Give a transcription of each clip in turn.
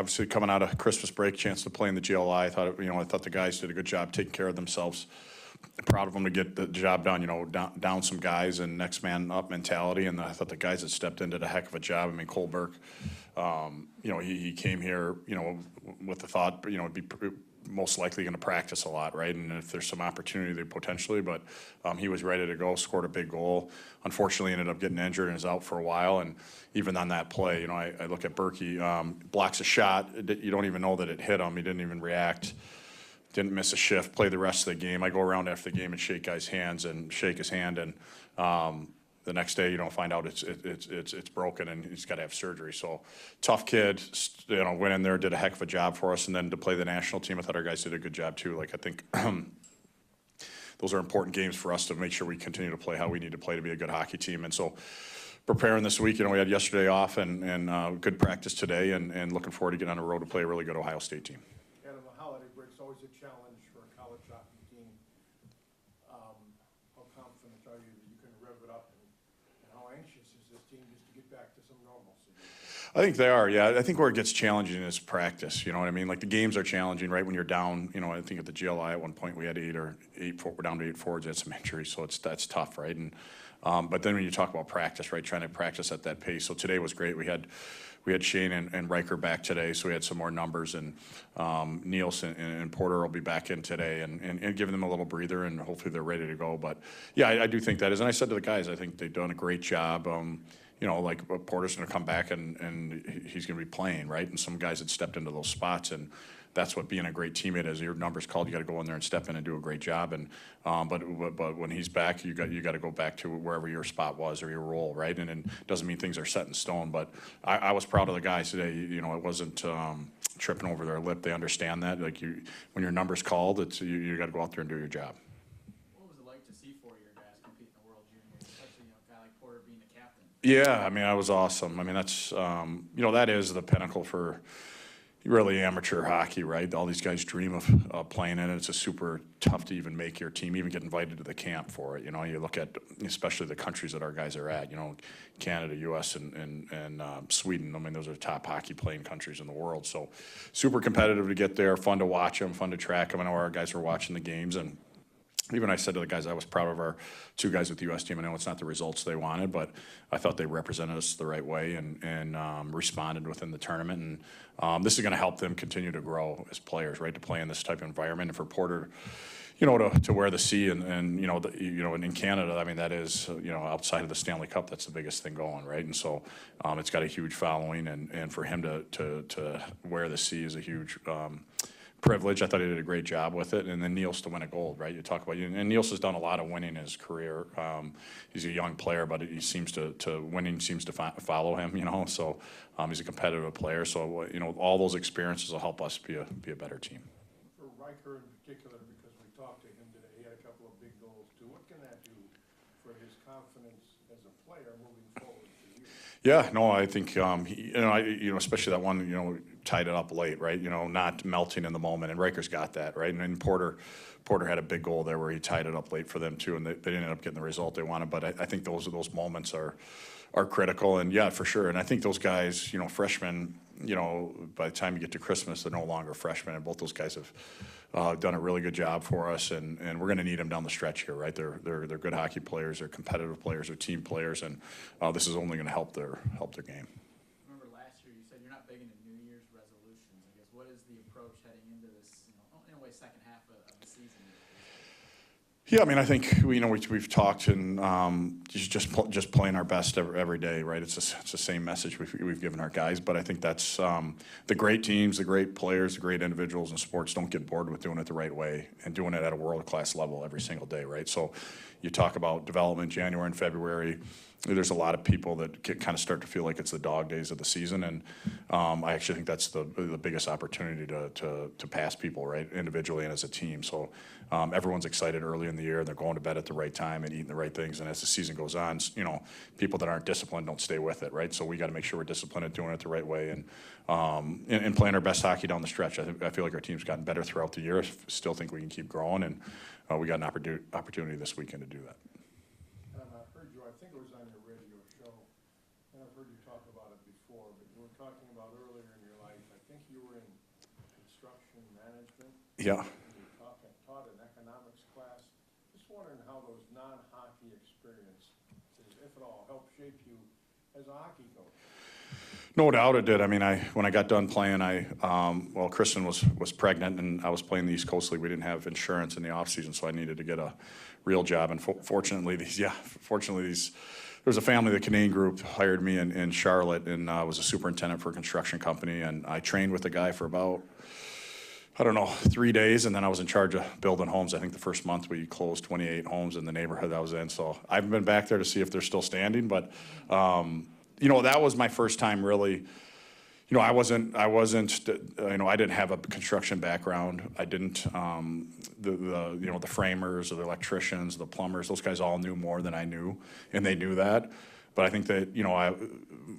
obviously coming out of Christmas break, chance to play in the GLI. I thought, I thought the guys did a good job taking care of themselves. Proud of them to get the job done, down some guys and next man up mentality. And I thought the guys that stepped in did a heck of a job. I mean, Cole Burke, he came here, with the thought, it'd be most likely going to practice a lot, right? And if there's some opportunity there potentially, but he was ready to go, scored a big goal. Unfortunately, ended up getting injured and is out for a while. And even on that play, I look at Berkey, blocks a shot. You don't even know that it hit him. He didn't even react. Didn't miss a shift, play the rest of the game. I go around after the game and shake his hand, and the next day, find out it's broken and he's got to have surgery. So tough kid, went in there, did a heck of a job for us, and then to play the national team, I thought our guys did a good job too. Like I think those are important games for us to make sure we continue to play how we need to play to be a good hockey team. And so preparing this week, we had yesterday off and good practice today, and looking forward to getting on the road to play a really good Ohio State team. Holiday break's always a challenge for a college hockey team. How confident are you that you can rev it up, and how anxious is this team just to get back to some normalcy? I think they are, yeah. I think where it gets challenging is practice, you know what I mean? Like the games are challenging, right? When you're down, I think at the GLI at one point we had we're down to 8 forwards, had some injuries, so that's tough, right? And but then when you talk about practice, right, trying to practice at that pace. So today was great. We had Shane and Ryker back today, so we had some more numbers, and Nielsen and Porter will be back in today, and giving them a little breather, and hopefully they're ready to go. But yeah, I do think that is, and I said to the guys, I think they've done a great job. Like Porter's going to come back and he's going to be playing, right? And some guys had stepped into those spots, and that's what being a great teammate is. Your number's called, you got to go in there and step in and do a great job. And but when he's back, you got to go back to wherever your spot was or your role, right? And it doesn't mean things are set in stone. But I was proud of the guys today. It wasn't tripping over their lip. They understand that. Like when your number's called, it's you got to go out there and do your job. What was it like to see 4 of your guys compete in the World Juniors, especially a guy like Porter being the captain? Yeah, I mean, that was awesome. I mean, that's that is the pinnacle for really amateur hockey, right? All these guys dream of playing in it. It's a super tough to even make your team, even get invited to the camp for it. You look at especially the countries that our guys are at. Canada, U.S. and Sweden. I mean, those are top hockey playing countries in the world. So super competitive to get there. Fun to watch them. Fun to track them. I know our guys were watching the games, and even I said to the guys, I was proud of our 2 guys with the U.S. team. I know it's not the results they wanted, but I thought they represented us the right way and responded within the tournament. And this is going to help them continue to grow as players, right, to play in this type of environment. And for Porter, to wear the C and in Canada, I mean, that is, outside of the Stanley Cup, that's the biggest thing going, right? And so it's got a huge following, and for him to wear the C is a huge privilege. I thought he did a great job with it. And then Niels to win a gold, right? You talk about, and Niels has done a lot of winning in his career. He's a young player, but he seems winning seems to follow him, so he's a competitive player. So, all those experiences will help us be a better team. For Ryker in particular, because we talked to him today, he had a couple of big goals too. What can that do for his confidence as a player moving forward for you? Yeah, no, I think especially that one, tied it up late, right? Not melting in the moment, and Riker's got that, right? And Porter had a big goal there where he tied it up late for them too, and they didn't end up getting the result they wanted. But I think those moments are critical, and yeah, for sure. And I think those guys, freshmen, by the time you get to Christmas, they're no longer freshmen, and both those guys have done a really good job for us, and we're going to need them down the stretch here, right? They're good hockey players, they're competitive players, they're team players, and this is only going to help their game. Remember last year you said you're not big into New Year's resolutions. I guess what is the approach heading into this, in a way, second half of the season? Yeah, I mean, I think we've talked, and just playing our best every day, right? It's the same message we've given our guys, but I think that's the great teams, the great players, the great individuals in sports don't get bored with doing it the right way and doing it at a world-class level every single day, right? So you talk about development, January and February. There's a lot of people that kind of start to feel like it's the dog days of the season, and I actually think that's the biggest opportunity to pass people, right, individually and as a team. So everyone's excited early in the year, and they're going to bed at the right time and eating the right things. And as the season goes on, people that aren't disciplined don't stay with it, right? So we got to make sure we're disciplined at doing it the right way and playing our best hockey down the stretch. I feel like our team's gotten better throughout the year. I still think we can keep growing, and we got an opportunity this weekend to do that. I heard you, I think it was on your radio show, and I've heard you talk about it before, but you were talking about earlier in your life, I think you in management. Yeah. And you taught an economics class. Just wondering how those non-hockey experiences, if at all, help shape you as a hockey coach. No doubt it did. I mean, when I got done playing, well, Kristen was pregnant, and I was playing the East Coast League. We didn't have insurance in the off season, so I needed to get a real job. And fortunately, there was a family, the Canadian group hired me in Charlotte, and I was a superintendent for a construction company, and I trained with the guy for about, I don't know, 3 days, and then I was in charge of building homes. I think the first month we closed 28 homes in the neighborhood I was in. So I haven't been back there to see if they're still standing, but that was my first time really. I wasn't. I didn't have a construction background. I didn't. The framers or the electricians, the plumbers, those guys all knew more than I knew, and they knew that. But I think that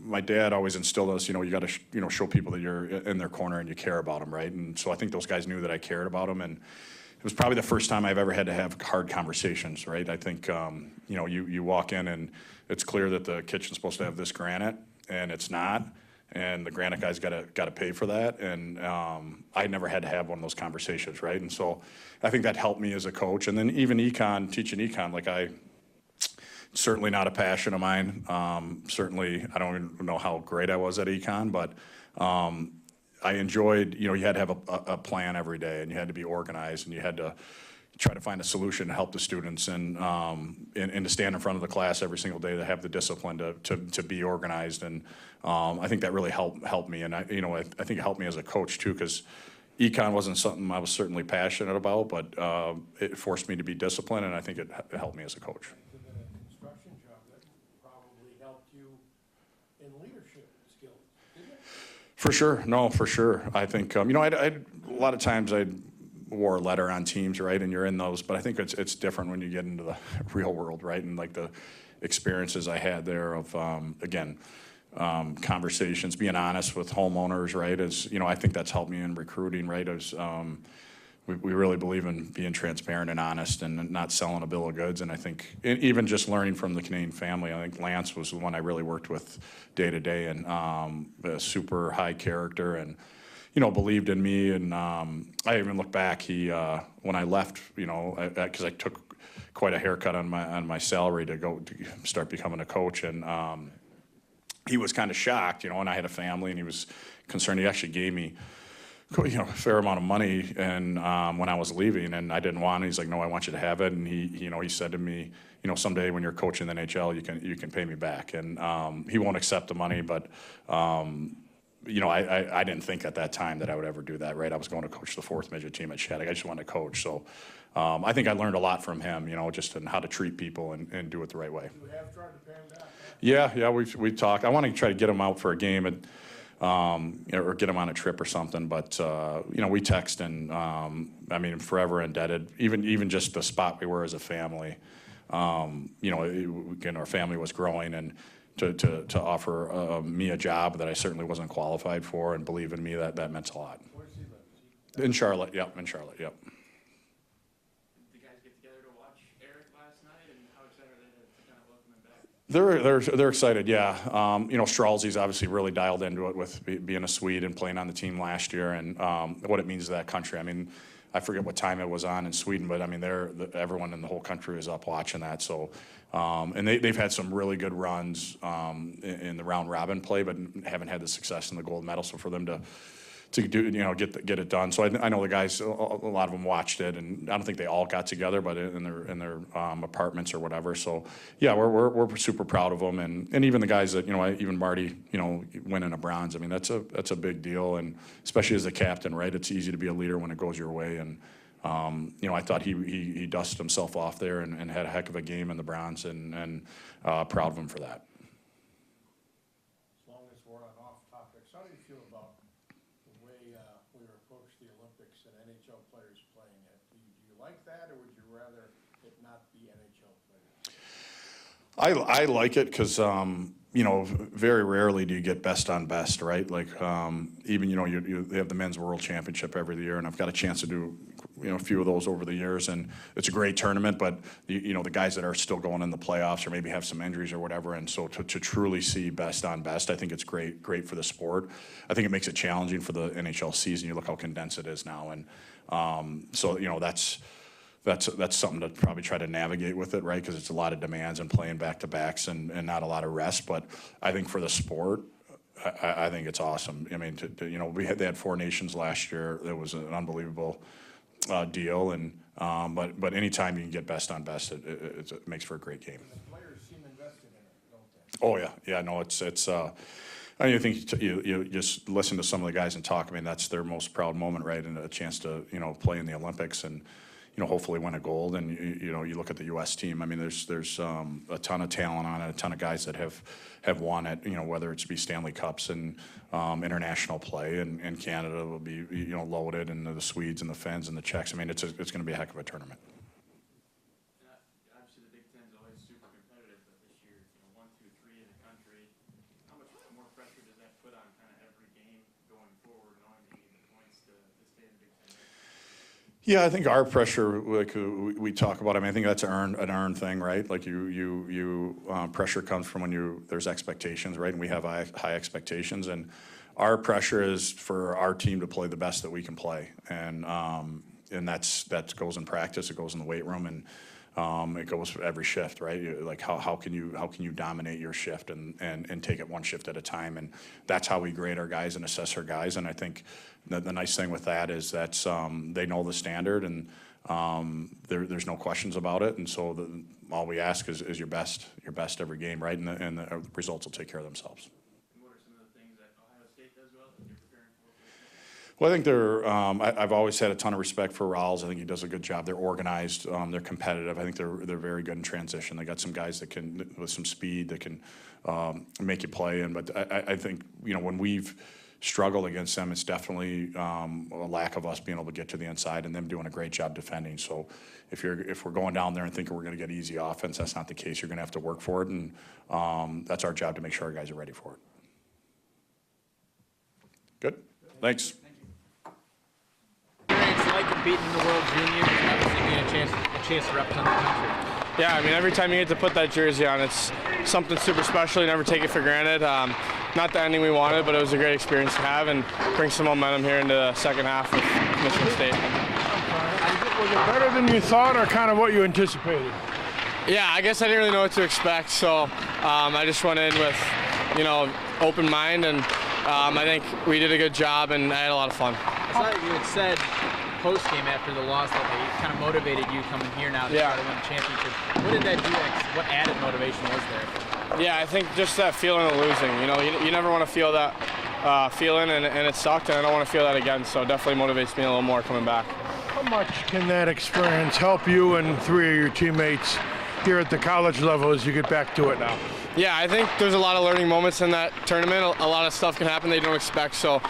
my dad always instilled us. You got to show people that you're in their corner and you care about them, right? And so I think those guys knew that I cared about them, and it was probably the first time I've ever had to have hard conversations, right? I think you walk in and it's clear that the kitchen's supposed to have this granite, and it's not. And the granite guy's got to pay for that, and I never had to have one of those conversations, right? And so I think that helped me as a coach. And then even teaching econ, certainly not a passion of mine. Certainly, I don't even know how great I was at econ, but I enjoyed. You had to have a plan every day, and you had to be organized, and you had to try to find a solution to help the students, and to stand in front of the class every single day, to have the discipline to be organized. And I think that really helped me, and I think it helped me as a coach too, because econ wasn't something I was certainly passionate about, but it forced me to be disciplined, and I think it helped me as a coach. And then a construction job that probably helped you in leadership skills, didn't it? For sure, no, for sure. I think a lot of times I wore a letter on teams, right? And you're in those, but I think it's different when you get into the real world, right? And like the experiences I had there of conversations, being honest with homeowners, right? I think that's helped me in recruiting, right? We really believe in being transparent and honest and not selling a bill of goods. And I think even just learning from the Canadian family, I think Lance was the one I really worked with day to day, and a super high character, and believed in me. And I even look back, when I left, because I took quite a haircut on my salary to start becoming a coach, and he was kind of shocked, and I had a family, and he was concerned. He actually gave me a fair amount of money, and when I was leaving, and I didn't want it. He's like, "No, I want you to have it." And he said to me, "Someday when you're coaching the NHL, you can pay me back." And he won't accept the money, but I didn't think at that time that I would ever do that, right? I was going to coach the 4th midget team at Shattuck. I just wanted to coach. So I think I learned a lot from him, just in how to treat people and do it the right way. You have tried to pay him back? Yeah, we talked. I want to try to get him out for a game, and or get him on a trip or something. But we text, and forever indebted. Even just the spot we were as a family. Our family was growing, and to offer me a job that I certainly wasn't qualified for, and believe in me, that meant a lot. Where does he live? In Charlotte, yep. In Charlotte, yep. Did you guys get together to watch Eric last night, and how excited are they to kind of welcome him back? They're excited, yeah. Stralzi's obviously really dialed into it with being a Swede and playing on the team last year, and what it means to that country. I forget what time it was on in Sweden, but everyone in the whole country is up watching that. So, and they've had some really good runs in the round robin play, but haven't had the success in the gold medal. So for them to do, get it done. So I know the guys, a lot of them watched it, and I don't think they all got together, but in their apartments or whatever. So yeah, we're super proud of them, and even the guys that even Marty, winning a bronze. That's a big deal, and especially as the captain, right? It's easy to be a leader when it goes your way, and I thought he dusted himself off there and had a heck of a game in the bronze, and proud of him for that. As long as we're on off topics, how do you feel about the way we approach the Olympics and NHL players playing it? Do you like that, or would you rather it not be NHL players? I like it because very rarely do you get best on best, right? Like even you have the men's world championship every year, and I've got a chance to do a few of those over the years, and it's a great tournament. But the guys that are still going in the playoffs or maybe have some injuries or whatever, and so to truly see best on best, I think it's great for the sport. I think it makes it challenging for the NHL season. You look how condensed it is now, and so that's something to probably try to navigate with it, right? Because it's a lot of demands and playing back-to-backs and not a lot of rest. But I think for the sport, I think it's awesome. I mean, they had 4 nations last year. It was an unbelievable deal, and but anytime you can get best on best, it makes for a great game. The players seem invested in it, don't they? Oh yeah. No, it's. I think you just listen to some of the guys and talk. I mean, that's their most proud moment, right? And a chance to play in the Olympics and hopefully win a gold. And you look at the U.S. team. I mean, there's a ton of talent on it, a ton of guys that have won it. Whether it's be Stanley Cups and international play, and Canada will be loaded, and the Swedes and the Finns and the Czechs. I mean, it's going to be a heck of a tournament. Obviously, the Big Ten's always super competitive, but this year, 1, 2, 3 in the country. How much more pressure does that put on kind of every game going forward, knowing that you need the points to stay in the Big Ten? Yeah, I think our pressure, like we talk about, I mean, I think that's an earned thing, right? Like pressure comes from when there's expectations, right? And we have high expectations, and our pressure is for our team to play the best that we can play, and that goes in practice, it goes in the weight room, and it goes for every shift, right? Like how can you dominate your shift and take it one shift at a time, and that's how we grade our guys and assess our guys. And I think the nice thing with that is that they know the standard, and there's no questions about it. And so all we ask is your best every game, right? And the results will take care of themselves. What are some of the things that Ohio State does well that you're preparing for? Well, I think I've always had a ton of respect for Rawls. I think he does a good job. They're organized. They're competitive. I think they're very good in transition. They got some guys that can, with some speed, that can make you play. But I think when we've struggled against them, it's definitely a lack of us being able to get to the inside and them doing a great job defending. So if we're going down there and thinking we're going to get easy offense, that's not the case. You're going to have to work for it, and that's our job to make sure our guys are ready for it. Good. Thanks. Like competing in the World Juniors, obviously being a chance to represent the country. Yeah, I mean, every time you get to put that jersey on, it's something super special. You never take it for granted. Not the ending we wanted, but it was a great experience to have and bring some momentum here into the second half of Michigan State. Was it better than you thought, or kind of what you anticipated? Yeah, I guess I didn't really know what to expect, so I just went in with, open mind, and I think we did a good job, and I had a lot of fun. I saw that you had said post-game after the loss that it kind of motivated you coming here now to try to win a championship. What did that do? What added motivation was there? Yeah, I think just that feeling of losing. You never want to feel that feeling, and it sucked, and I don't want to feel that again, so it definitely motivates me a little more coming back. How much can that experience help you and 3 of your teammates here at the college level as you get back to it now? Yeah, I think there's a lot of learning moments in that tournament. A lot of stuff can happen they don't expect, so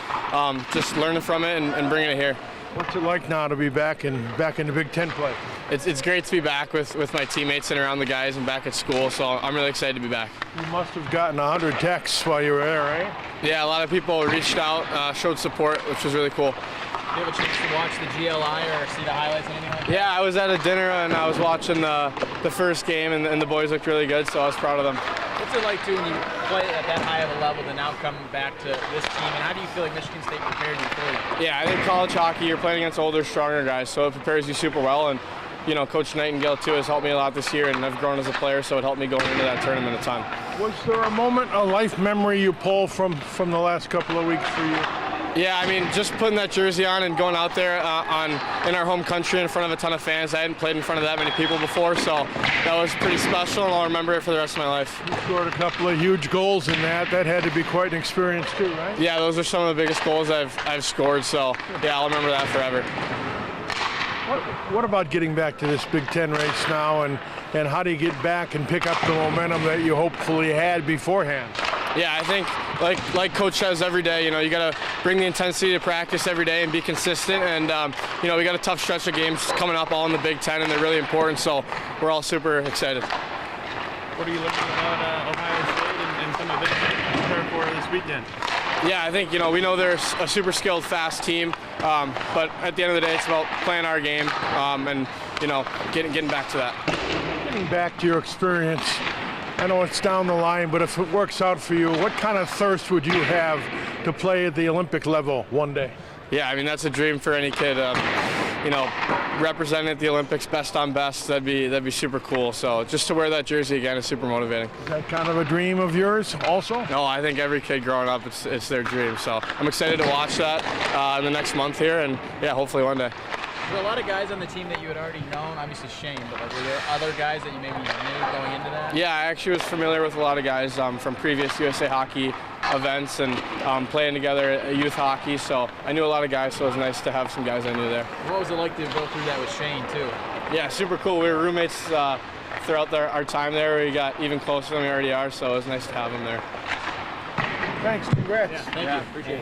just learning from it and bringing it here. What's it like now to be back in the Big Ten play? It's great to be back with my teammates and around the guys and back at school, so I'm really excited to be back. You must have gotten 100 texts while you were there, right? Yeah, a lot of people reached out, showed support, which was really cool. Did you have a chance to watch the GLI or see the highlights or anything like that? Yeah, I was at a dinner and I was watching the first game, and the boys looked really good, so I was proud of them. What's it like, too, when you play at that high of a level to now come back to this team, and how do you feel like Michigan State prepared you for it? Yeah, I think college hockey, you're playing against older, stronger guys, so it prepares you super well, and Coach Nightingale, too, has helped me a lot this year, and I've grown as a player, so it helped me going into that tournament a ton. Was there a moment, a life memory you pull from the last couple of weeks for you? Yeah, I mean, just putting that jersey on and going out there in our home country in front of a ton of fans. I hadn't played in front of that many people before, so that was pretty special, and I'll remember it for the rest of my life. You scored a couple of huge goals in that. That had to be quite an experience too, right? Yeah, those are some of the biggest goals I've scored, so yeah, I'll remember that forever. What about getting back to this Big Ten race now, and how do you get back and pick up the momentum that you hopefully had beforehand? Yeah, I think like Coach says every day, you got to bring the intensity to practice every day and be consistent. And we got a tough stretch of games coming up all in the Big Ten, and they're really important. So we're all super excited. What are you looking about Ohio State and some of it to prepare for this weekend? Yeah, I think, we know they're a super skilled, fast team, but at the end of the day, it's about playing our game and, getting back to that. Getting back to your experience, I know it's down the line, but if it works out for you, what kind of thirst would you have to play at the Olympic level one day? Yeah, I mean, that's a dream for any kid. Representing at the Olympics, best on best, that'd be super cool. So just to wear that jersey again is super motivating. Is that kind of a dream of yours also? No, I think every kid growing up, it's their dream. So I'm excited to watch that in the next month here, and yeah, hopefully one day. There were a lot of guys on the team that you had already known, obviously Shane, but were there other guys that you maybe knew going into that? Yeah, I actually was familiar with a lot of guys from previous USA Hockey events and playing together at youth hockey, so I knew a lot of guys, so it was nice to have some guys I knew there. What was it like to go through that with Shane, too? Yeah, super cool. We were roommates throughout our time there. We got even closer than we already are, so it was nice to have him there. Thanks, congrats. Yeah, thank you. Appreciate it.